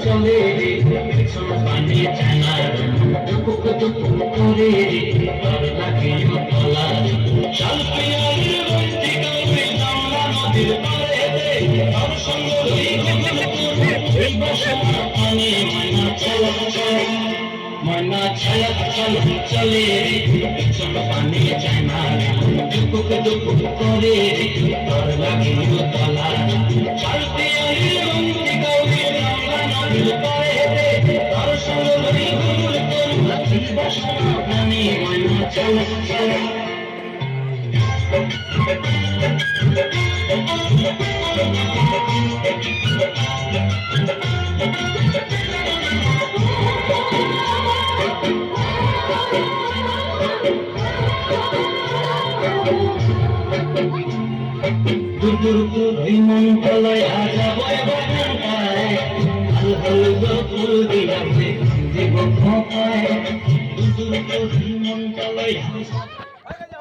চলে রে পেছন পানে জানা দুপুক দুপুক করে রে তার লাগে তলা শাল পিয়ালির বন্তি গাবে জামলা নদীর পারে রে তার সঙ্গ লই এই বসনা পানে ময়না ছলক ছলক ময়না ছলক ছলক চলে রে পেছন পানে জানা দুপুক দুপুক করে রে তার লাগে তলা শাল পিয়ালির বন্তি গাবে মন তলায় আজা বয় বাগানটায় হাল হাল ফুল দিলাম জীবন মন তলায়